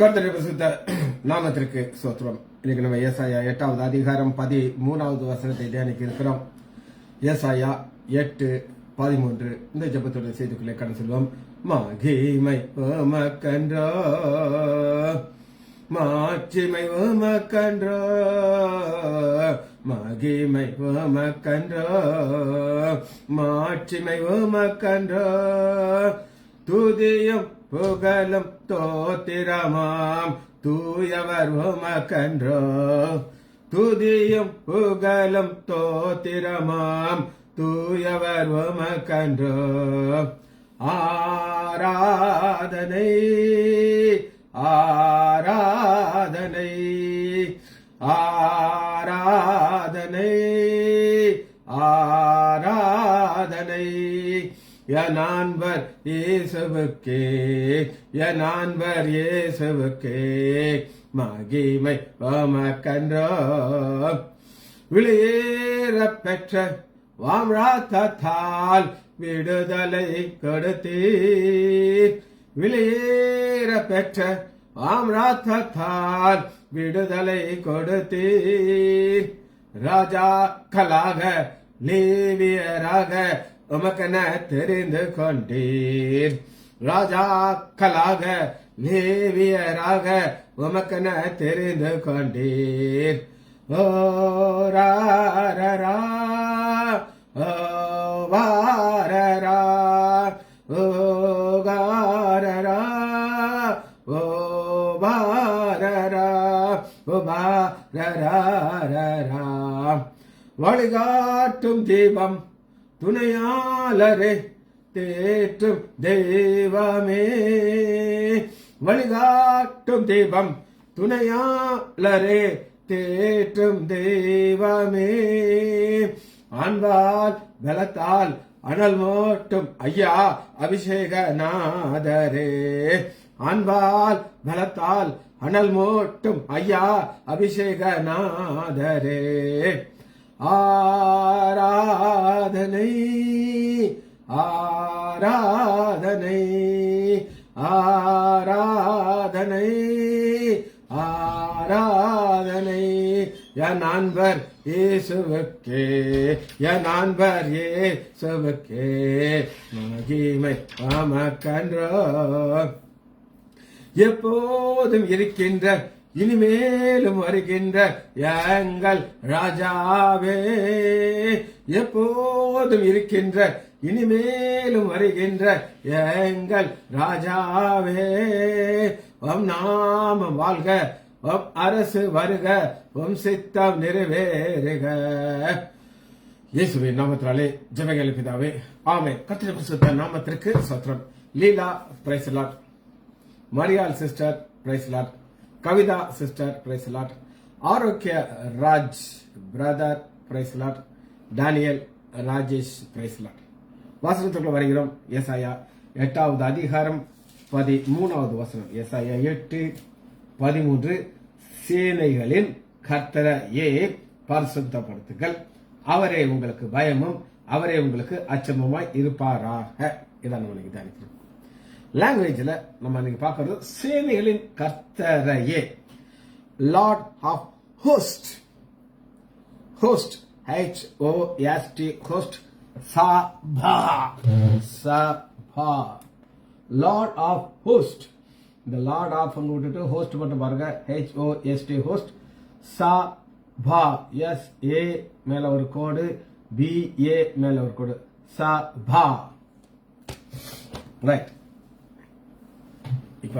கர்த்தருடைய பரிசுத்த நாமத்திற்கு ஸ்தோத்திரம். இன்னைக்கு நம்ம ஏசாயா 8வது அதிகாரம் 13வது வசனத்தை தியானிக்க இருக்கிறோம். ஏசாயா 8:13 இந்த ஜெபத்தோட செய்திக்குள்ளே கடந்து செல்வோம். மகிமை உமக்கன்றோ, மாட்சிமை உமக்கன்றோ, மகிமை உமக்கன்றோ, மாட்சிமை உமக்கன்றோ, துதியும் புகழும் தோத்திரமாம் தூயவர் உமக்கன்றோ, துதியும் புகழும் தோத்திரமாம் தூயவர் உமக்கன்றோ. ஆராதனை ஆராதனை ஆராதனை ஆராதனை என் ஆண்டவர் இயேசுவுக்கே, என் ஆண்டவர் இயேசுவுக்கே மகிமை உமக்கன்றோ. வெளியேற பெற்ற வாம்ராத்தால் விடுதலை கொடுத்தீர், வெளியேற பெற்ற வாம்ராத்தால் விடுதலை கொடுத்தீர். ராஜாக்களாக லேவியராக உமக்கென தெரிந்து கொண்டீர், ராஜாக்களாக லேவியராக உமக்கென தெரிந்து கொண்டீர். ஓ ராரரா, ஓ வாரரா, ஓ காரரா, ஓ வாரரா, ஓ வாரரா. வழிகாட்டும் தீபம் துணையாளரே தேற்றும் தெய்வமே, வழிகாட்டும் தீபம் துணையாளரே தேற்றும் தெய்வமே. அன்பால் பலத்தால் அனல் மூட்டும் ஐயா அபிஷேக நாதரே, அன்பால் பலத்தால் அனல் மூட்டும் ஐயா அபிஷேக நாதரே. ஆராதனை ஆராதனை ஆராதனை ஆராதனை என் ஆண்டவர் இயேசுவுக்கே, என் ஆண்டவர் இயேசுவுக்கே மகிமை உமக்கன்றோ. எப்போதும் இருக்கின்ற இனிமேலும் வருகின்ற எங்கள் ராஜாவே, எப்போதும் இருக்கின்ற இனிமேலும் வருகின்ற எங்கள் ராஜாவே. உம் நாமம் வாழ்க, உம் அரசு வருக, உம் சித்தம் நிறைவேறுக. இயேசுவின் நாமத்தினாலே ஜெபங்கள் பிதாவே, ஆமென். கர்த்தருடைய பரிசுத்த நாமத்திற்கு ஸ்தோத்திரம். Leela praise the lord, Mariyal sister praise the lord, Kavitha sister praise the lord, Arokkiya Raj brother praise the lord, Daniel Rajesh praise the lord. வசனத்துக்குள்ள வருகிறோம். ஏசாயா 8வது அதிகாரம் 13வது வசனம். ஏசாயா 8:13 சேனைகளின் கர்த்தரையே பரிசுத்தப்படுத்துங்கள், அவரே உங்களுக்கு பயமும் அவரே உங்களுக்கு அச்சமுமாய் இருப்பாராக. இதான் நம்ம இன்னைக்கு தியானிக்கிறோம். லாங்குவேஜ்ல நம்ம இன்னைக்கு பார்க்கறது சேனைகளின் கர்த்தரையே, lord of host, host HOST host, சபா சபா, லார்ட் ஆஃப் ஹோஸ்ட். இந்த லார்ட் ஆஃப் விட்டுட்டு ஹோஸ்ட் மட்டும் பாருங்க, HOST ஹோஸ்ட். சபா SA மேல ஒரு கோடு, BA மேல ஒரு கோடு, சபா. ரைட். இப்ப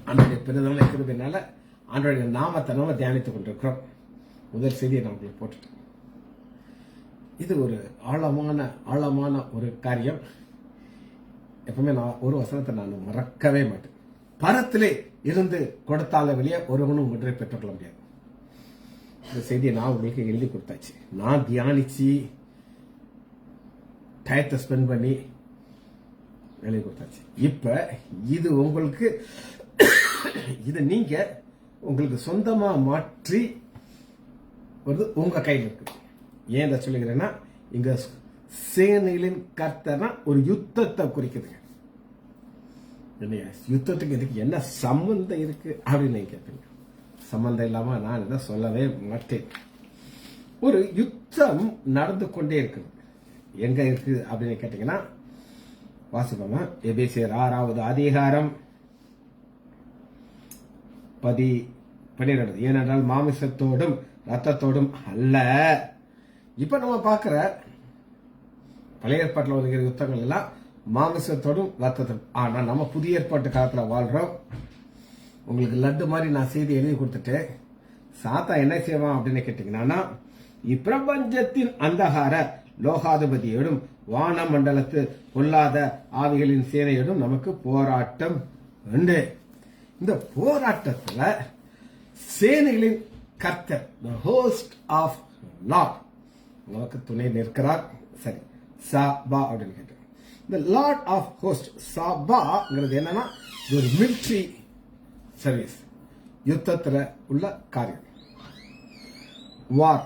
ஆண்டவருடைய பெருதலை கிருபையினால ஆண்டவருடைய நாமத்தை நாம தியானித்துக் கொண்டிருக்கிறோம். முதல் செய்தியை நான் உங்களுக்கு போட்டுட்டேன். இது ஒரு ஆழமான ஒரு காரியம். எப்பவுமே நான் ஒரு வசனத்தை நான் மறக்கவே மாட்டேன். பரத்திலே இருந்து கொடுத்தால வெளியே ஒருவனும் ஒன்றை பெற்றுக்கொள்ள முடியாது. இந்த செய்தியை நான் உங்களுக்கு எழுதி கொடுத்தாச்சு. நான் தியானிச்சு டயத்தை ஸ்பெண்ட் பண்ணி எழுதி கொடுத்தாச்சு. இப்ப இது உங்களுக்கு, இது நீங்க உங்களுக்கு சொந்தமா மாற்றி வருது, உங்க கையில் இருக்கு. ஏன் இதை சொல்லுகிறேன்னா, இங்க சேனைகளின் கர்த்தர்னா ஒரு யுத்தத்தை குறிக்குதுங்க. யுத்தத்துக்கு இதுக்கு என்ன சம்பந்தம் இருக்கு அப்படின்னு நீங்க கேட்பீங்க. சம்பந்தம் இல்லாம நான் இதை சொல்லவே மாட்டேன். ஒரு யுத்தம் நடந்து கொண்டே இருக்குது. எங்க இருக்கு அப்படின்னு கேட்டீங்கன்னா, வாசிப்போமா, எபேசியர் 6வது அதிகாரம் 12. ஏனென்றால் மாமிசத்தோடும் ரத்தத்தோடும் அல்ல. இப்ப நம்ம பார்க்கிற பழைய ஏற்பாட்டில் வருகிற யுத்தங்கள் எல்லாம் மாமிசத்தோடும் ரத்தத்தோடும். ஆனா நம்ம புதிய ஏற்பாட்டு காலத்துல வாழ்றோம். உங்களுக்கு லட்டு மாதிரி நான் செய்தி எழுதி கொடுத்துட்டு சாத்தா என்ன செய்வான் அப்படின்னு கேட்டீங்கன்னா, இப்பிரபஞ்சத்தின் அந்தகார லோகாதிபதியோடும் வான மண்டலத்து பொல்லாத ஆவிகளின் சேனையோடும் நமக்கு போராட்டம் உண்டு. இந்த போராட்டத்துல சேனைகளின் கர்த்தர், the host of Lord, நமக்கு துணை நிற்கிறார். சரி, சாபா அப்படின்னு கேட்டேன். இந்த லார்ட் ஆஃப் ஹோஸ்ட் சாபாங்கிறது என்னன்னா, ஒரு மிலிட்டரி சர்வீஸ், யுத்தத்துல உள்ள காரியம். வார்,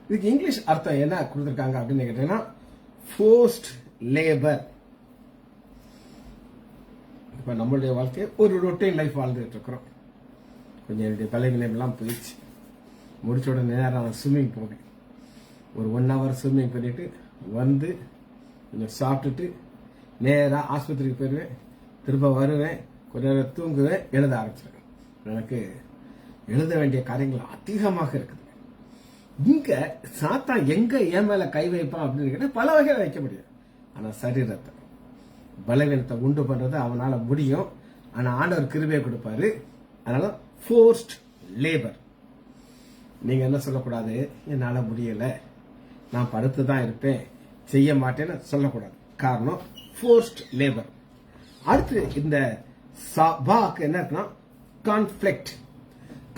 இதுக்கு இங்கிலீஷ் அர்த்தம் என்ன கொடுத்திருக்காங்க அப்படின்னு கேட்டீங்கன்னா, ஃபோர்ஸ்ட் லேபர். இப்ப நம்மளுடைய வாழ்க்கையை ஒரு ரொட்டீன் லைஃப் வாழ்ந்துட்டு இருக்கிறோம். கொஞ்சம் என்னுடைய பலவீனம் எல்லாம் போயிடுச்சு. முடிச்ச உடனே நேரம் ஸ்விம்மிங் போவேன். ஒரு 1 hour ஸ்விம்மிங் பண்ணிட்டு வந்து கொஞ்சம் சாப்பிட்டுட்டு நேராக ஆஸ்பத்திரிக்கு போயிடுவேன். திரும்ப வருவேன், கொஞ்ச நேரம் தூங்குவேன், எழுத ஆரம்பிச்சிருவேன். எனக்கு எழுத வேண்டிய காரியங்கள் அதிகமாக இருக்குது. இங்க சாத்தா எங்க என் மேல கை வைப்பான் அப்படின்னு கேட்டா பல வகையில வைக்க முடியும். ஆனா சரீரத்தை பலவீனத்தை உண்டு பண்றது அவனால முடியும். ஆனா ஆண்டவர் கிருபையை கொடுப்பாரு. அதனால ஃபோர்ஸ்ட் லேபர். நீங்க என்ன சொல்லக்கூடாது, என்னால முடியல, நான் படுத்து தான் இருப்பேன், செய்ய மாட்டேன்னு சொல்லக்கூடாது. காரணம் ஃபோர்ஸ்ட் லேபர். அடுத்து இந்த சபாக்கு என்ன இருக்குன்னா, கான்ஃபிளிக்ட்.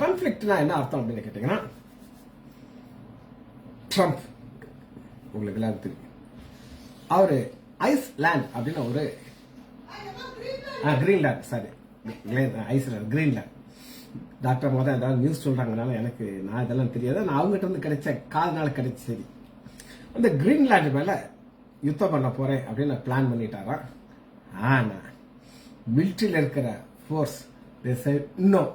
கான்ஃபிளிக்ட்னா என்ன அர்த்தம் அப்படின்னு கேட்டீங்கன்னா, ட்ரம்ப் உங்களுக்கு எல்லாரும் தெரியும். அவரு ஐஸ்லாண்ட் அப்படின்னு ஒரு Greenland, sorry island, Greenland. Doctor மொதல் ஏதாவது நியூஸ் சொல்றாங்கனால எனக்கு நான் இதெல்லாம் தெரியாது. நான் அவங்ககிட்ட இருந்து கிடைச்ச கால்னால கிடைச்ச சரி. அந்த கிரீன்லாண்ட் மேல யுத்தம் பண்ண போறேன் அப்படின்னு பிளான் பண்ணிட்டாராம். ஆனா மிலிட்டரியில் இருக்கிற போர்ஸ் இன்னும்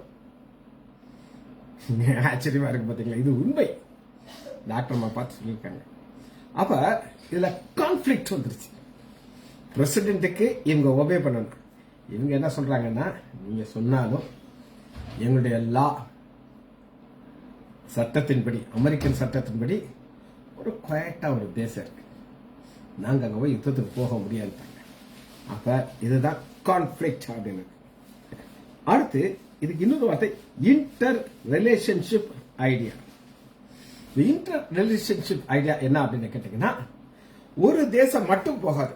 ஆச்சரியமா இருக்கு பாத்தீங்களா. இது உண்மை, டாக்டர் பார்த்து சொல்லியிருக்காங்க. அப்ப இதுல கான்ஃபிளிக்ட் வந்துருச்சு. பிரசிடென்ட்டுக்கு இவங்க ஒபே பண்ணணும். இவங்க என்ன சொல்றாங்கன்னா, நீங்க சொன்னாலும் எங்களுடைய லா சட்டத்தின்படி, அமெரிக்கன் சட்டத்தின்படி ஒரு குவைட்டா ஒரு தேசம் இருக்கு, நாங்க அங்க போய் யுத்தத்துக்கு போக முடியாது. அப்ப இதுதான் கான்ஃபிளிக்ட் அப்படின்னு. அடுத்து இதுக்கு இன்னொரு வார்த்தை, inter relationship idea. Inter relationship idea என்ன அப்படின்னு கேட்டீங்கன்னா, ஒரு தேசம் மட்டும் போகாது,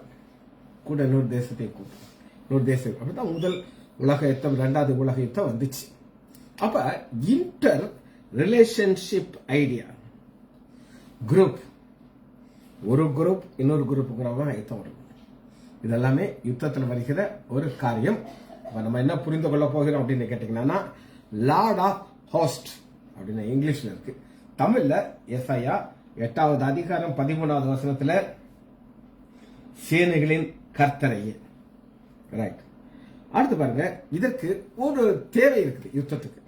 கூட இன்னொரு தேசத்தை கூப்பிடும். இன்னொரு தேசம் அப்படிதான் முதல் உலக யுத்தம், 2வது உலக யுத்தம் வந்துச்சு. அப்ப இன்டர் ரிலேஷன்ஷிப் ஐடியா, குரூப், ஒரு குரூப் இன்னொரு குரூப்புக்கு யுத்தம் வரும். இதெல்லாமே யுத்தத்தில் வருகிற ஒரு காரியம். நம்ம என்ன புரிந்து கொள்ள போகிறோம் அப்படின்னு கேட்டீங்கன்னா, லார்ட் ஆஃப் ஹோஸ்ட் அப்படின்னு இங்கிலீஷ்ல இருக்கு. தமிழ்ல எஸ்ஐயா 8வது அதிகாரம் 13வது வசனத்துல சேனைகளின் கர்த்தரையே. ரைட். அடுத்து பாருங்க, இதற்கு ஒரு தேவை இருக்குது யுத்தத்துக்கு.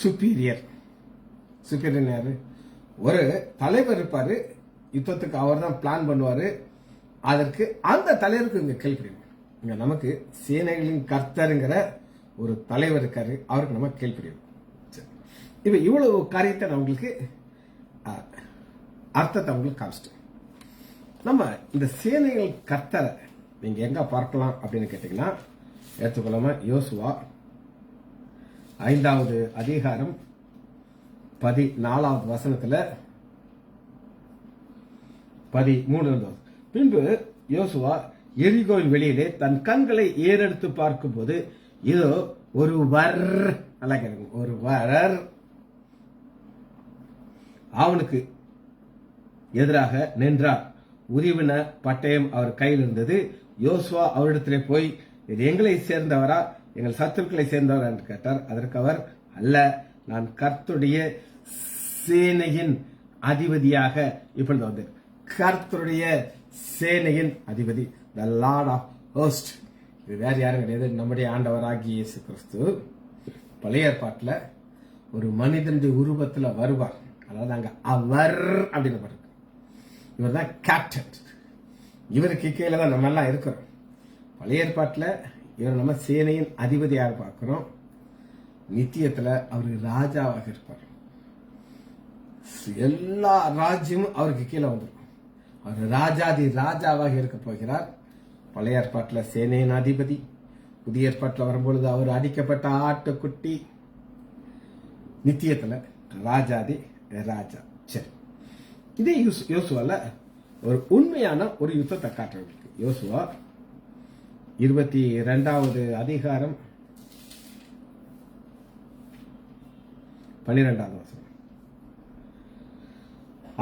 சுப்பீரியர். சுப்பீரியர் யாரு? ஒரு தலைவர் இருப்பாரு, யுத்தத்துக்கு அவர் தான் பிளான் பண்ணுவாரு. அதற்கு அந்த தலைவருக்கு இங்க கேள்விப்படும். இங்க நமக்கு சேனைகளின் கர்த்தருங்கிற ஒரு தலைவர் இருக்காரு, அவருக்கு நம்ம கேள்விப்படும். இப்ப இவ்வளவு காரியத்தை நான் உங்களுக்கு அர்த்தத்தை உங்களுக்கு காமிச்சிட்டேன். நம்ம இந்த சேனைகள் கர்த்தரை நீங்க எங்க பார்க்கலாம் அப்படின்னு கேட்டீங்கன்னா, எடுத்துக்கொள்ளாம யோசுவா 5வது அதிகாரம் 14வது வசனத்துல 13வது. பின்பு யோசுவா எரிகோவின் வெளியிலே தன் கண்களை ஏறெடுத்து பார்க்கும் போது இதோ ஒருவர் அவனுக்கு எதிராக நின்றார். உரிவின பட்டயம் அவர் கையில் இருந்தது. யோசுவா அவரிடத்திலே போய், இது எங்களை சேர்ந்தவரா எங்கள் சத்துருக்களை சேர்ந்தவரா என்று கேட்டார். அதற்கு அவர், அல்ல, நான் கர்த்தருடைய சேனையின் அதிபதியாக இப்பொழுது வந்து, கர்த்தருடைய சேனையின் அதிபதி, த லார்ட் ஆஃப் ஹோஸ்ட். இது வேற யாரும் கிடையாது, நம்முடைய ஆண்டவராகிய இயேசு கிறிஸ்து. பழைய ஏற்பாட்டில் ஒரு மனிதனுடைய உருவத்துல வருவார். அதாவது அங்க அவர் அப்படின்னு பாருங்க. இவர் தான் கேப்டன். இவருக்கு கீழே தான் நம்ம எல்லாம் இருக்கிறோம். பழைய ஏற்பாட்டில் இவர் நம்ம சேனையின் அதிபதியாக பார்க்கிறோம். நித்தியத்துல அவரு ராஜாவாக இருப்பார். எல்லா ராஜ்யமும் அவருக்கு கீழே வந்துடும். அவர் ராஜாதி ராஜாவாக இருக்க போகிறார். பழைய ஏற்பாட்டில் சேனையின் அதிபதி, புதிய ஏற்பாட்டில் வரும்பொழுது அவர் அடிக்கப்பட்ட ஆட்டுக்குட்டி, நித்தியத்துல ராஜாதி ராஜா. சரி, இதே யோசுவால ஒரு உண்மையான ஒரு யுத்தத்தை காட்டுறதுக்கு யோசுவா 22வது அதிகாரம் 12வது வசனம்.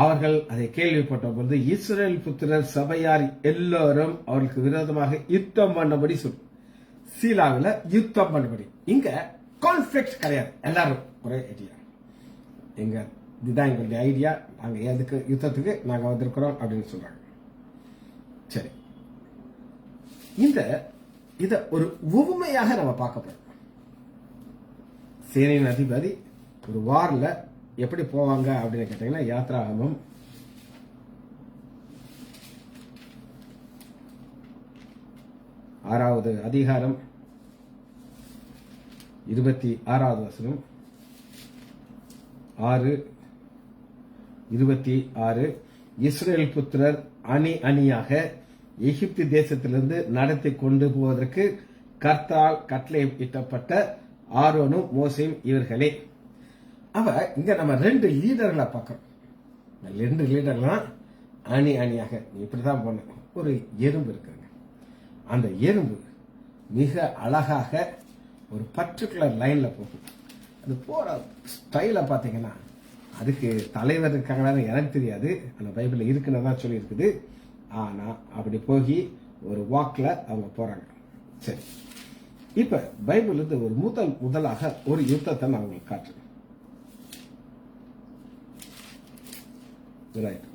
அவர்கள் அதை கேள்விப்பட்ட பொழுது இஸ்ரேல் புத்திரர் சபையார் எல்லாரும் அவர்களுக்கு விரோதமாக யுத்தம் பண்ணபடி சீலாவில் யுத்தம் பண்ணபடி. இங்க கான்ஃபிளிக்ட் கிடையாது, எல்லாரும் ஒரே ஐடியா. இதுதான் எங்களுடைய ஐடியா, நாங்க எதுக்கு யுத்தத்துக்கு நாங்க வந்திருக்கிறோம் அப்படின்னு சொல்றாங்க. சரி, இத ஒரு உவமையாக நம்ம பார்க்க போறோம். சேனையின் அதிபதி ஒரு வார்ல எப்படி போவாங்க அப்படின்னு கேட்டீங்கன்னா, யாத்ராகமம் 6வது அதிகாரம் 26வது வசனம். 6:26 இஸ்ரேல் புத்திரர் அணி அணியாக எகிப்து தேசத்திலிருந்து நடத்தி கொண்டு போவதற்கு கர்த்தரால் கட்டளையிட்டப்பட்ட ஆரோனும் மோசேயும் இவர்களே. இங்க நம்ம 2 லீடர்களை பார்க்கிறோம். 2 லீடர்லாம் அணி அணியாக இப்படிதான் போன ஒரு எறும்பு இருக்குங்க. அந்த எறும்பு மிக அழகாக ஒரு பர்டிகுலர் லைன்ல போகும். அது போற ஸ்டைல பாத்தீங்கன்னா, அதுக்கு தலைவர் இருக்காங்களான்னு எனக்கு தெரியாது, அந்த பைபிள்ல இருக்குன்னு தான் சொல்லி இருக்குது. ஆனா அப்படி போய் ஒரு வாக்ல அவங்க போறாங்க. சரி, இப்ப பைபிள் இருந்து ஒரு முதலாக ஒரு யுத்தத்தை நான் உங்களுக்கு காட்டுறேன். ரைட்,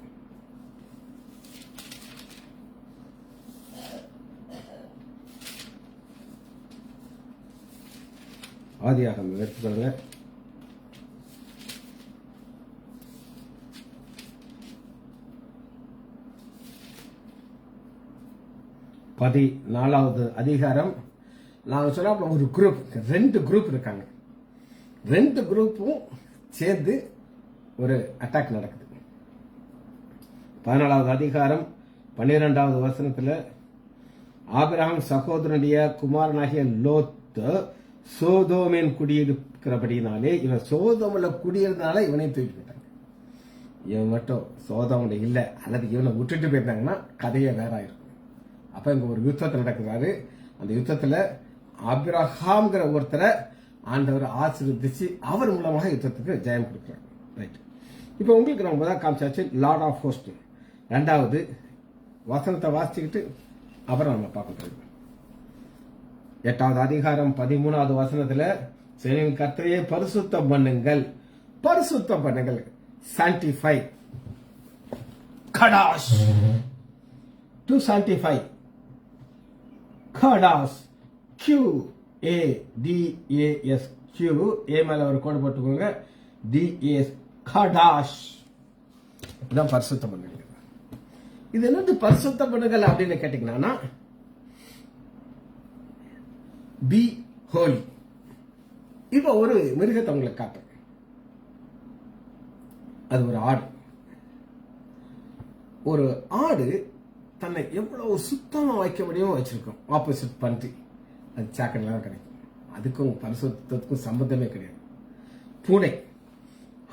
ஆதியாகமம் எடுத்துக்கொள்ளுங்க. பதினாலாவது அதிகாரம். நாங்க சொன்ன ஒரு குரூப், 2 குரூப் இருக்காங்க. 2 குரூப்பும் சேர்ந்து ஒரு அட்டாக் நடக்குது. 14வது அதிகாரம் 12வது வசனத்துல, ஆபிரகாம் சகோதரனுடைய குமாரனாகிய லோத்து சோதோமின் குடியிருக்கிறபடினாலே, இவன் சோதோமில் குடியிருந்தனால இவனையும் தூக்கிட்டு போயிட்டாங்க. இவன் மட்டும் சோதோமில் இல்லை, அல்லது இவனை விட்டுட்டு போயிருந்தாங்கன்னா கதையே வேற ஆயிருக்கும். அப்ப இங்க ஒரு யுத்தத்தை நடக்கிறாரு. அந்த யுத்தத்துல ஆபிரகாம்ங்கிற ஒருத்தரை ஆண்டவர் ஆசீர்வதிச்சு அவர் மூலமாக யுத்தத்துக்கு ஜெயம் கொடுக்கிறார். ரைட், இப்ப உங்களுக்கு நம்ம முதல் காமிச்சாச்சு லார்ட் ஆஃப் ஹோஸ்ட். 2வது வசனத்தை வாசிச்சுக்கிட்டு அப்புறம் நம்ம பார்க்க 8வது அதிகாரம் 13வது வசனத்துல, சேனையின் கர்த்தரையே பரிசுத்தம் பண்ணுங்கள், பரிசுத்தம் பண்ணுங்கள், சான்டிஃபை, கடாஷ், டு சான்டிஃபை, கடாஷ், QADAS, Q ஏ மேல ஒரு கோடு போட்டுக்கோங்க, DAS, கடாஷ். இப்படிதான் பரிசுத்தம் பண்ணுங்கள். இது என்னது பரிசுத்தம் பண்ணுங்கள் அப்படின்னு கேட்டீங்கன்னா, பி ஹோலி. இப்ப ஒரு மிருகத்தை உங்களுக்கு காட்டுறேன். அது ஒரு ஆடு. ஒரு ஆடு தன்னை எவ்வளவு சுத்தமா வைக்க முடியுமோ வச்சிருக்கோம். ஆப்போசிட் பன்றி, அது சாக்கடைலாம் கிடைக்கும். அதுக்கும் பரிசுத்தத்துக்கும் சம்பந்தமே கிடையாது. பூனை,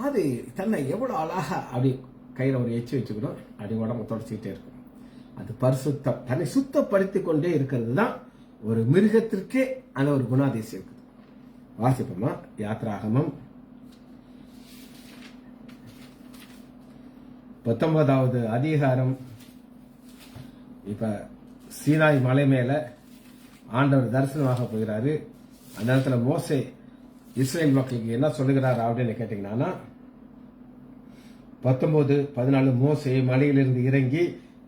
அது தன்னை எவ்வளவு அழகா அப்படி கையில ஒரு எச்சு வச்சுக்கணும், அப்படி உடம்பு தொடச்சிக்கிட்டே இருக்கும். அது பரிசுத்தம், தன்னை சுத்தப்படுத்தி கொண்டே இருக்கிறது தான் ஒரு மிருகத்திற்கே அந்த ஒரு குணாதிசயம் இருக்குது. வாசிப்போமா, யாத்ராகமம் 19வது அதிகாரம். இப்ப சீனாய் மலை மேல ஆண்டவர் தரிசனமாக போகிறாரு. அந்த இடத்துல மோசே இஸ்ரேல் மக்களுக்கு என்ன சொல்லுகிறார் அப்படின்னு கேட்டீங்கன்னா, 19:14 மோசே மலையிலிருந்து இறங்கி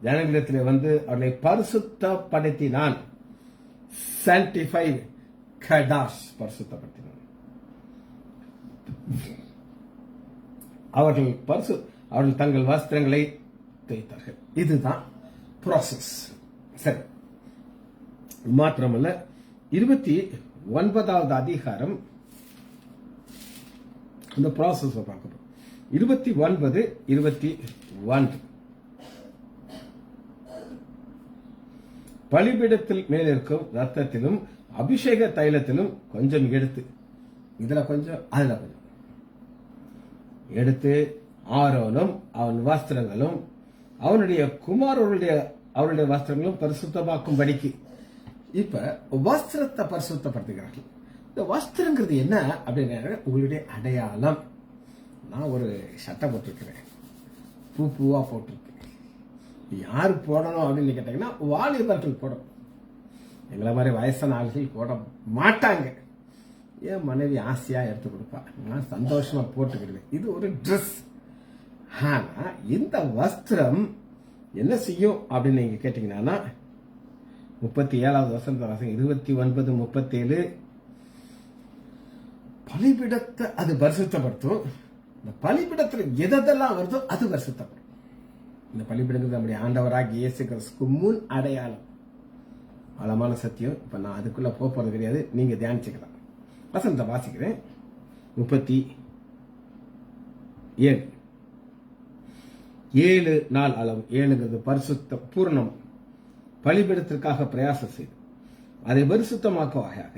ஜனங்களிடத்தில் வந்து அவர்களை பரிசுத்தப்படுத்தினான். sanctified கடாஷ், பரிசுத்தப்படுத்தினார். அவர்கள் தங்கள் வஸ்திரங்களை தேய்த்தார்கள். இதுதான் ப்ராசஸ். சரி, மாத்திரமல்ல 29வது அதிகாரம் இந்த ப்ராசஸ் பார்க்கணும். 29, 21 பலிபீடத்தில் மேலிருக்கும் ரத்தத்திலும் அபிஷேக தைலத்திலும் கொஞ்சம் எடுத்து, இதுல கொஞ்சம் அதுல கொஞ்சம் எடுத்து, ஆரோனும் அவன் வஸ்திரங்களும் அவனுடைய அவருடைய வஸ்திரங்களும் பரிசுத்தமாக்கும்படிக்கு. இப்ப வஸ்திரத்தை பரிசுத்தப்படுத்துகிறார்கள். இந்த வஸ்திரங்கிறது என்ன அப்படின்னா உங்களுடைய அடையாளம். நான் ஒரு சட்டை போட்டிருக்கிறேன், பூவா போட்டிருக்கேன். யாரு போடணும் அப்படின்னு கேட்டீங்கன்னா வாலிபர்கள் போடணும். எங்களை மாதிரி வயசான ஆள்கள் போட மாட்டாங்க. என் மனைவி ஆசையா எடுத்து கொடுப்பா, நான் சந்தோஷமா போட்டுக்கிடுவேன். இது ஒரு ட்ரெஸ். ஆனா இந்த வஸ்திரம் என்ன செய்யும் அப்படின்னு நீங்க கேட்டீங்கன்னா 37வது வசனத்தை வாசிங்க. 29, 37 பலிபீடத்தை அது பரிசுத்தப்படுத்தும். இந்த பலிபீடத்தில் எதெல்லாம் வருதோ அது பரிசுத்தப்படும். இந்த பலிபீடங்கிறது நம்முடைய ஆண்டவராகிய இயேசு கிறிஸ்துவுக்கு முன் அடையாளம். ஆழமான சத்தியம். இப்ப நான் அதுக்குள்ள போறது கிடையாது, நீங்க தியானிச்சுக்கலாம். வசனத்தை வாசிக்கிறேன். 37 நாள் அளவு. 7ங்கிறது பரிசுத்த பூர்ணம். பலிபீடத்திற்காக பிரயாசம் செய்து அதை பரிசுத்தமாக்க வகையாக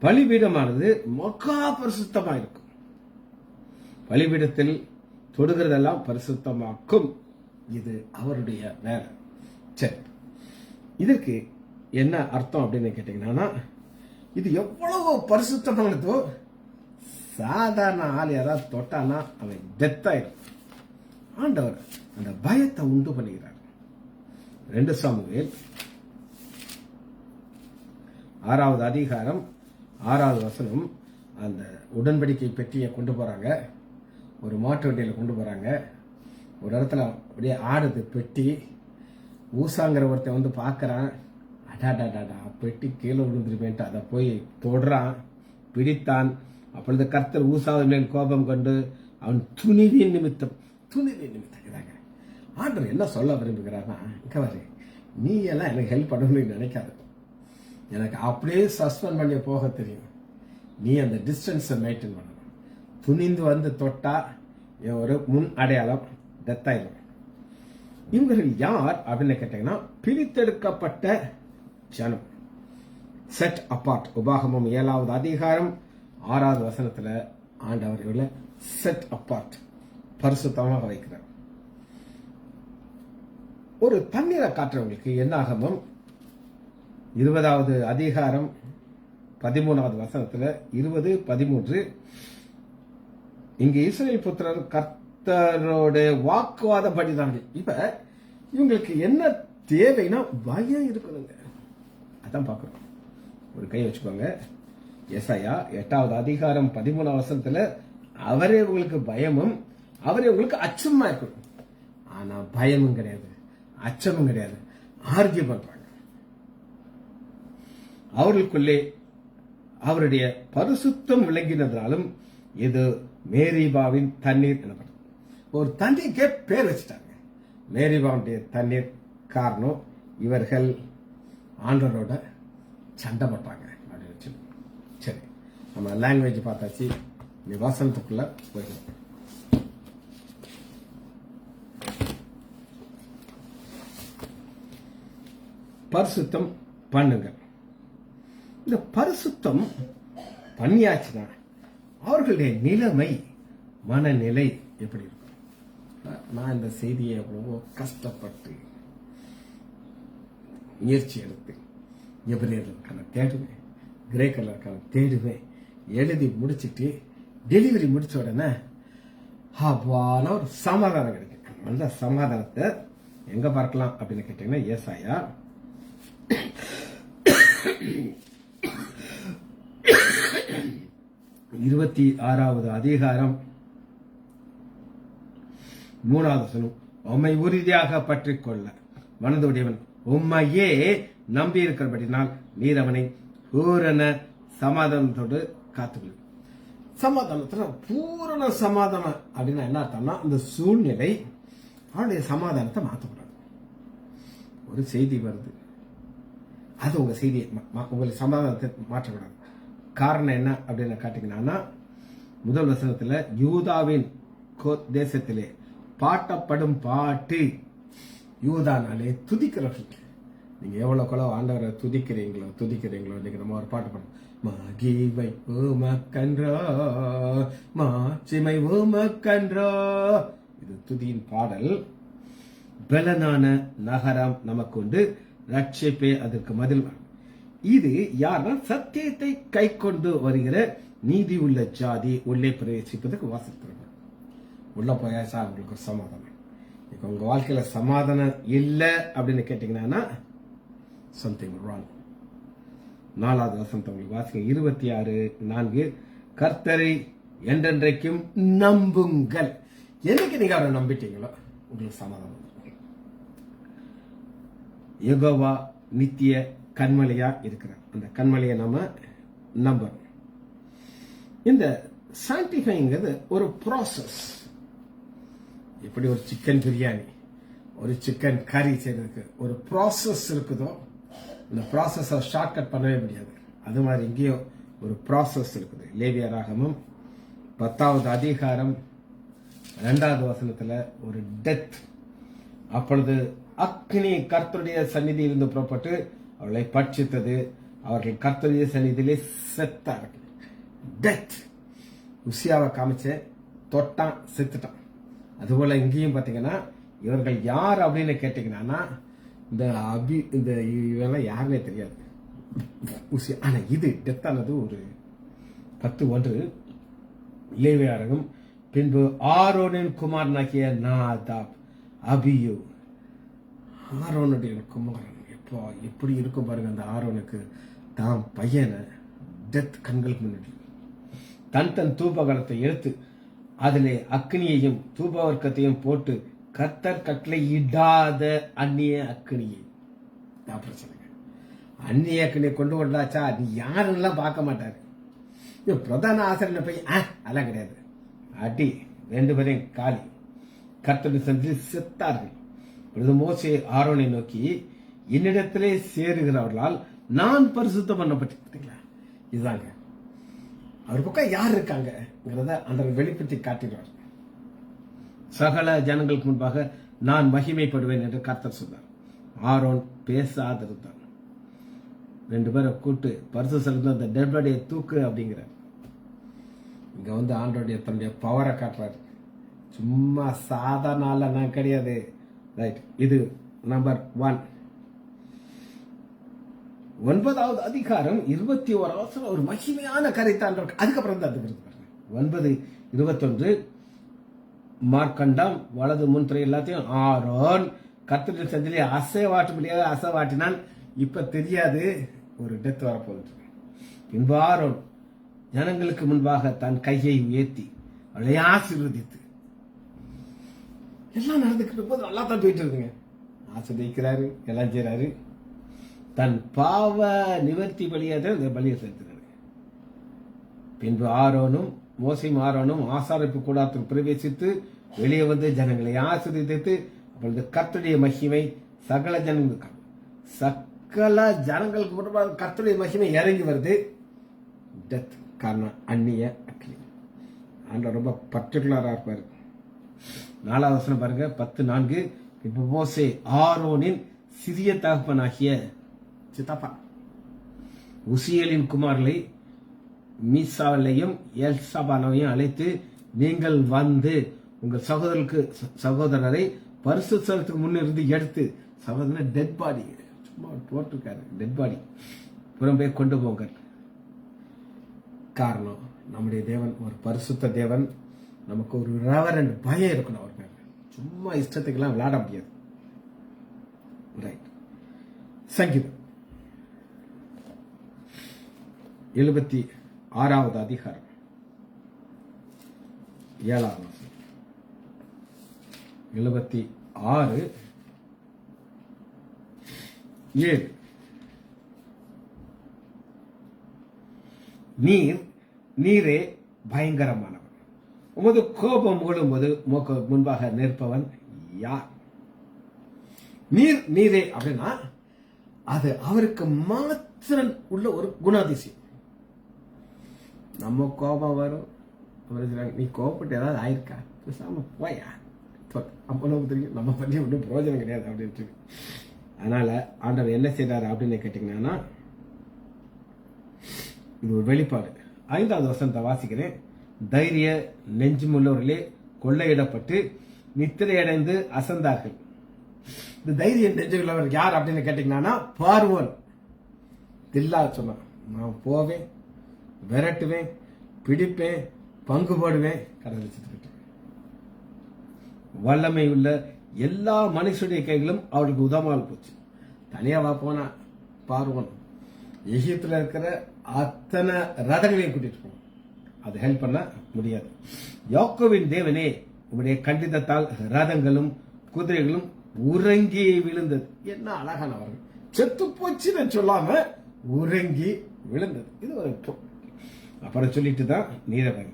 பலிபீடமானது மகா பரிசுத்தமா இருக்கும். பலிபீடத்தில் தொடுகிறதெல்லாம் பரிசுத்தமாக்கும். இது அவருடைய வேலை. சரி, இதற்கு என்ன அர்த்தம் அப்படின்னு கேட்டீங்கன்னா, இது எவ்வளவு பரிசுத்தமானதோ சாதாரண ஆள் யாராவது தொட்டானா அவன் டெத் ஆயிடும். ஆண்டவர் அந்த பயத்தை உண்டு பண்ணுகிறார். 2 சாமுவேல் 6வது அதிகாரம் 6வது வசனம். அந்த உடன்படிக்கை பெட்டியை கொண்டு போறாங்க, ஒரு மாட்டு வண்டியில கொண்டு போறாங்க. ஒரு இடத்துல அப்படியே ஆடுது பெட்டி. ஊசாங்கிற ஒருத்தன் வந்து பாக்குறான். அடாடாடாடா, பெட்டி கீழே விழுந்துருமேன்ட்டு அதை போய் தொடுறான், பிடித்தான். அப்பொழுது கர்த்தர் ஊசாவின் மேல் கோபம் கொண்டு அவன் துணிவின் நிமித்தம் இதாங்க. ஆண்டவர் என்ன சொல்ல விரும்புகிறார்னா, இங்க வரு, நீ எல்லாம் எனக்கு ஹெல்ப் பண்ணணும்னு நினைக்காது. எனக்கு அப்படியே சஸ்பெண்ட் பண்ணி போக தெரியும். நீ அந்த டிஸ்டன்ஸை மெயின்டைன் பண்ணணும். துணிந்து வந்து தொட்டா ஒரு முன் அடையாளம், டெத் ஆயிடும். இவர்கள் யார் அப்படின்னு கேட்டீங்கன்னா, பிரித்தெடுக்கப்பட்ட ஜனம், செட் அப்பார்ட். உபாகமம் 7வது அதிகாரம் 6வது வசனத்துல ஆண்டவர் இவர்களை செட் அப்பார்ட், பரிசுத்தமாக வைக்கிறார். ஒரு தண்ணீரை காட்டுறவங்களுக்கு என்னாகமம் 20வது அதிகாரம் 13வது வசனத்துல 20, 13 இங்க இஸ்ரவேல் புத்திரர் கர்த்தரோட வாக்குவாதம் பண்ணினாங்க. இப்ப இவங்களுக்கு என்ன தேவைன்னா பயம் இருக்கணுங்க. அதான் பார்க்கணும். ஒரு கை வச்சுக்கோங்க. எசாயா 8வது அதிகாரம் 13வது வசனத்துல அவரே உங்களுக்கு பயமும் அவரே உங்களுக்கு அச்சமா இருக்கணும். ஆனா பயமும் கிடையாது, அச்சமும் கிடையாது. ஆர்கியூ பண்றாங்க. அவர்களுக்குள்ளே அவருடைய பரிசுத்தம் விளங்கினதாலும் இது மேரிபாவின் தண்ணீர் எனப்படும். ஒரு தண்ணீருக்கே பேர் வச்சுட்டாங்க, மேரிபாவுடைய தண்ணீர். காரணம் இவர்கள் ஆண்டவரோட சண்டை போட்டாங்க அப்படின்னு வச்சு. சரி, நம்ம லாங்குவேஜ் பார்த்தாச்சு. நீ வசனத்துக்குள்ள போயிடும். பரிசுத்தம் பண்ணுங்க. இந்த பரிசுத்தம் பண்ணியாச்சுன்னா அவர்களுடைய நிலைமை, மனநிலை எப்படி இருக்கும்? நான் இந்த செய்தியை எவ்வளவோ கஷ்டப்பட்டு முயற்சி எடுத்து எபிரேயர்களுக்கான தேடுவேன், கிரேக்கர்களுக்கான தேடுவேன், எழுதி முடிச்சுட்டு டெலிவரி முடிச்ச உடனே அவ்வான ஒரு சமாதானம் கிடைக்கும். அந்த சமாதானத்தை எங்க பார்க்கலாம் அப்படின்னு கேட்டீங்கன்னா, ஏசாயா 26வது அதிகாரம் 3வது வசனம். உம்மை உறுதியாக பற்றிக் கொள்ள மனதுடையவன் உம்மையே நம்பி இருக்கிறபடினால் நீர் அவனை பூரண சமாதானத்தோடு காத்துக்கொள்ளு. சமாதானத்துல பூரண சமாதானம் அப்படின்னா என்ன அர்த்தம்னா, இந்த சூழ்நிலை அவனுடைய சமாதானத்தை மாற்றக்கூடாது. ஒரு செய்தி வருது, அது உங்க செய்தியை உங்களுக்கு சமாதானத்தை மாற்றக்கூடாது. காரணம் என்ன அப்படின்னு காட்டிங்கன்னா, முதல் வசனத்துல யூதாவின் தேசத்திலே பாட்டப்படும் பாட்டு, யூதானாலே துதிக்கிறவர்கள். நீங்க எவ்வளவு ஆண்டவரை துதிக்கிறீங்களோ இன்னைக்கு நம்ம ஒரு பாட்டு பாடுறோம். மகிமை உமக்கன்றோ, மாட்சிமை உமக்கன்றோ. இது துதியின் பாடல். பலனான நகரம் நமக்கு உண்டு, ரட்சிப்பே அதற்கு மதில். இது யாருன்னா, சத்தியத்தை கை கொண்டு வருகிற நீதி உள்ள ஜாதி உள்ளே பிரவேசிப்பதற்கு வாசிக்கிறாங்க. உள்ள போயாச்சா உங்களுக்கு ஒரு சமாதானம். இப்ப உங்க வாழ்க்கையில சமாதானம் இல்லை அப்படின்னு கேட்டீங்கன்னா சம்திங் ராங். 4வது வசனத்தை உங்களுக்கு வாசிக்க. 26:4 கர்த்தரை என்றென்றைக்கும் நம்புங்கள். என்னைக்கு நீங்க அவரை நம்பிட்டீங்களோ உங்களுக்கு சமாதானம். யெகோவா நித்திய கண்மலையா இருக்கிறார். அந்த கண்மலையை நாம நம்புறோம். இந்த சான்டிஃபைங்கிறது ஒரு ப்ராசஸ். எப்படி ஒரு சிக்கன் பிரியாணி, ஒரு சிக்கன் கறி செய்யறதுக்கு ஒரு ப்ராசஸ் இருக்குதோ, இந்த ப்ராசஸ் ஷார்ட் கட் பண்ணவே முடியாது. அது மாதிரி இங்கேயோ ஒரு ப்ராசஸ் இருக்குது. லேவியராகமம் 10வது அதிகாரம் 2வது வசனத்துல ஒரு டெத். அப்பொழுது அக்னி கர்த்தருடைய சந்நிதியில் இருந்து புறப்பட்டு அவர்களை பட்சித்தது. அவர்கள் கர்த்தருடைய சந்நிதியிலே செத்தார்கள். டெத். உசியாவை காமிச்ச தொட்டான், செத்துட்டான். அதுபோல இங்கேயும் பாத்தீங்கன்னா இவர்கள் யார் அப்படின்னு கேட்டீங்கன்னா, இந்த இவெல்லாம் யாருன்னே தெரியாது. ஆனா இது டெத் ஆனது ஒரு 10:1 லேவியராகமம். பின்பு ஆரோனின் குமாரனாகிய நாதாப், அபியூ. ஆரோனுடைய குமாரன் எப்படி இருக்கும் பாருங்க. அந்த ஆரோனுக்கு தான் பையனை டெத் கண்களுக்கு முன்னாடி தன் தூபகலத்தை எடுத்து அதிலே அக்னியையும் தூபவர்க்கத்தையும் போட்டு கர்த்தர் கட்டளை இடாத அந்நிய அக்னியை. பிரச்சனை, அந்நிய அக்னியை கொண்டு கொண்டாச்சா நீ யாருன்னெல்லாம் பார்க்க மாட்டாரு. பிரதான ஆசிரியனை போய் அதெல்லாம் கிடையாது. அடி 2 பேரையும் காலி. கர்த்தருடைய சந்நிதியில் செத்தார்கள். மோசே ஆரோனை நோக்கி, என்னிடத்திலே சேருகிறவர்களால் நான் பரிசுத்தம் பண்ணப்பட்டீங்களா. இதுதாங்க அவர் பக்கம் யார் இருக்காங்கிறத அந்த வெளிப்படுத்தி காட்டுகிறார். சகல ஜனங்களுக்கு முன்பாக நான் மகிமைப்படுவேன் என்று கர்த்தர் சொன்னார். ஆரோன் பேசாதிருந்தான். 2 பேரை கூட்டு பரிசு செலுத்த அந்த டெட் பாடியை தூக்கு அப்படிங்கிறார். இங்க ஆண்டோடைய தன்னுடைய பவரை காட்டுறாரு. சும்மா சாதாரண நான் கிடையாது. ரைட். இது நம்பர் 1. 9வது அதிகாரம் 21 ஒரு மகிமையான கரைத்தான். அதுக்கப்புறம் தான் 9:21 மார்க்கண்டம் வலது முன்துறை எல்லாத்தையும் ஆரோன் கர்த்தருடைய சந்நிதியிலே அசைவாட்ட முடியாது, அசைவாட்டினால் இப்ப தெரியாது ஒரு டெத் வரப்போகுது. பின்பு ஆரோன் ஜனங்களுக்கு முன்பாக தன் கையை உயர்த்தி அவளை ஆசீர்வதித்து, எல்லாம் நடந்துக்கிட்டு போது நல்லா தான் போயிட்டு இருக்குங்க. ஆசீர்வதிக்கிறாரு, எல்லாம் செய்யறாரு. தன் பாவ நிவர்த்தி பலியாக பலியை செலுத்துறாரு. பின்பு ஆரோனும் மோசையும் ஆரோனும் ஆசாரிப்பு கூடாரத்தில் பிரவேசித்து வெளியே வந்து ஜனங்களை ஆசீர்வதித்து, அப்பொழுது கர்த்தருடைய மகிமை சகல ஜனங்களுக்கு முன்பாக கர்த்தருடைய மகிமை இறங்கி வருது. டெத். காரணம் அந்நிய அக்னி. ஆண்டவர் ரொம்ப பர்டிகுலரா இருப்பாரு. 4வது வசனம் பாருங்க. 10:4 இப்ப மோசே ஆரோனின் சிறிய தகப்பனாகிய சித்தப்பா உசியலின் குமாரலை மீசாவையும் எல்சபானையும் அழைத்து, நீங்கள் வந்து உங்கள் சகோதரரை பரிசுத்தத்துக்கு முன்னிருந்து எடுத்து, சகோதரன் டெட் பாடி சும்மா போட்டிருக்காரு, டெட் பாடி புறம்பே கொண்டு போங்க. காரணம், நம்முடைய தேவன் ஒரு பரிசுத்த தேவன். நமக்கு ஒரு ரெவரண்ட் பயம் இருக்கணும் அவர் மேல. சும்மா இஷ்டத்துக்கெல்லாம் விளையாட முடியாது. ரைட். சங்கீதம் 76வது அதிகாரம் 7வது வசனம். 76 7. நீரே பயங்கரமானவன். உமது கோபம் மூழும்போது முன்பாக நிற்பவன் யார்? நீரே அப்படின்னா அது அவருக்கு மாத்திரம் உள்ள ஒரு குணாதிசயம். நம்ம கோபம் வரும், நீ கோபப்பட்டு ஏதாவது ஆயிருக்கா, பேசாம போயா, அப்போ தெரியும் நம்ம பண்ணி ஒன்றும் பிரயோஜனம் கிடையாது அப்படின்ட்டு. அதனால ஆண்டவர் என்ன செய்தார் அப்படின்னு கேட்டீங்கன்னா, இது ஒரு வெளிப்பாடு. 5வது வசனத்தை வாசிக்கிறேன். தைரிய நெஞ்சுமுள்ளவர்களே கொள்ளையிடப்பட்டு நித்திரையடைந்து அசந்தார்கள். இந்த தைரிய நெஞ்சுள்ளவர் யார் அப்படின்னு கேட்டீங்கன்னா, பார்வோன் தில்லா சொன்னான், நான் போவேன், விரட்டுவேன், பிடிப்பேன், பங்கு போடுவேன், கடவுள் செத்துக்கிட்டேன். வல்லமை உள்ள எல்லா மனுஷனுடைய கைகளும் அவளுக்கு உதவாமல் போச்சு. தனியாவா போனா பார்வோன் எகிப்துல இருக்கிற அத்தனை ரதங்களையும் கூட்டிட்டு போவோம், அது ஹெல்ப் பண்ண முடியாது. யாக்கோபின் தேவனே, உங்களுடைய கண்டிதத்தால் ரதங்களும் குதிரைகளும் உறங்கி விழுந்தது. என்ன அழகானவர்கள், செத்து போச்சுன்னு சொல்லாம உறங்கி விழுந்தது. இது ஒரு அப்புறம் சொல்லிட்டு தான் நீரவன்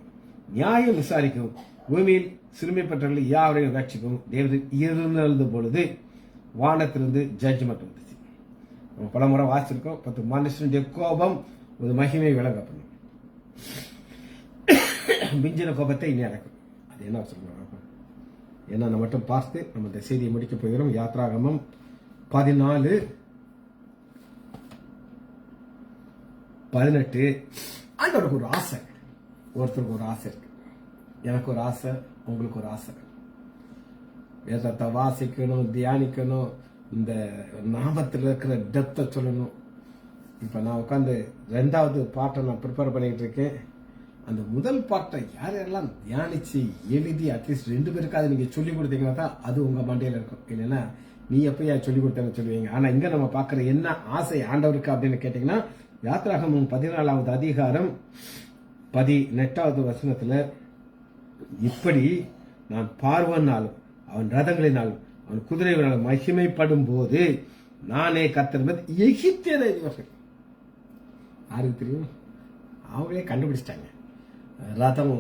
நியாயம் விசாரிக்கவும் பூமியில் சிறுமைப்பட்டவர்களை யாவரையும் ரட்சிக்கவும் தேவன் இருந்த பொழுது வானத்திலிருந்து ஜட்ஜ்மெண்ட் வந்துச்சு. நம்ம பல முறை வாசிச்சிருக்கோம். 10 மனுஷனுடைய கோபம் ஒரு மகிமை விளங்கப்படும். மிஞ்சின கோபத்தை இனி அடக்கும். அது என்ன சொல்லுங்க, என்ன மட்டும் பார்த்து நம்ம இந்த செய்தியை முடிக்க போகிறோம். யாத்ராகமம் 14:18. ஆண்டவருக்கு ஒரு ஆசை, ஒருத்தருக்கு ஒரு ஆசை இருக்கு. எனக்கு ஒரு ஆசை, உங்களுக்கு ஒரு ஆசை. வேதத்தை வாசிக்கணும், தியானிக்கணும், இந்த நாமத்தில் இருக்கிற டெப்த்தை சொல்லணும். இப்ப நான் உட்காந்து 2வது பாட்டை நான் ப்ரிப்பேர் பண்ணிட்டு இருக்கேன். அந்த முதல் பாட்டை யாரெல்லாம் தியானிச்சு எழுதி அட்லீஸ்ட் 2 பேருக்காவது நீங்க சொல்லி கொடுத்தீங்கன்னா தான் அது உங்க மண்டையில இருக்கும். இல்லைன்னா நீ எப்பயா சொல்லி கொடுத்தேன்னு சொல்லுவீங்க. ஆனா இங்க நம்ம பாக்குற என்ன ஆசை ஆண்டவருக்கு அப்படின்னு கேட்டீங்கன்னா, யாத்ராகமம் 14வது அதிகாரம் 18வது வசனத்துல, இப்படி நான் பார்வனாலும் அவன் ரதங்களினாலும் அவன் குதிரைகளாலும் மகிமைப்படும் போது நானே கர்த்தர். எகிப்தியரை யாருக்கு தெரியும், அவங்களே கண்டுபிடிச்சிட்டாங்க. ரதம்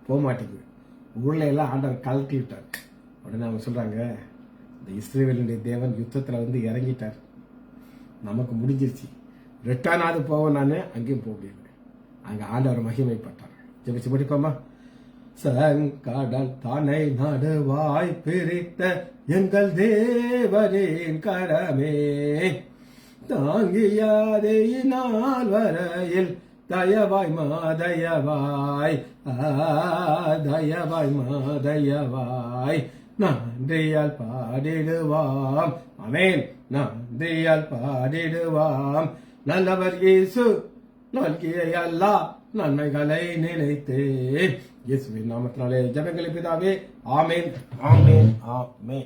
போக மாட்டேங்குது, ஊர்ல எல்லாம் ஆண்டவர் கழட்டி விட்டார். உடனே அவங்க சொல்றாங்க, இந்த இஸ்ரவேலுடைய தேவன் யுத்தத்துல வந்து இறங்கிட்டார், நமக்கு முடிஞ்சிருச்சு, ரெட்டானாவது போவோம். நான் அங்கேயும் போக முடியாது. அங்க ஆண்டவர் மகிமைப்பட்டார். ஜெபிச்சு படிப்போமா? சங்கடல் தானை நடுவாய் பிரித்த எங்கள் தேவரின் கரமே, தாங்கியாதே நாள் வரையில் தயவாய் மாதயவாய், தயவாய் மாதயவாய், நன்றியால் பாடிடுவாம். ஆமென். நன்றியால் பாடிடுவாம். நல்லவர் இயேசு நல்கிய எல்லா நன்மைகளை நினைத்தேன். இயேசுவின் நாமத்தினாலே ஜெபங்களை பிதாவே. ஆமென், ஆமென், ஆமென்.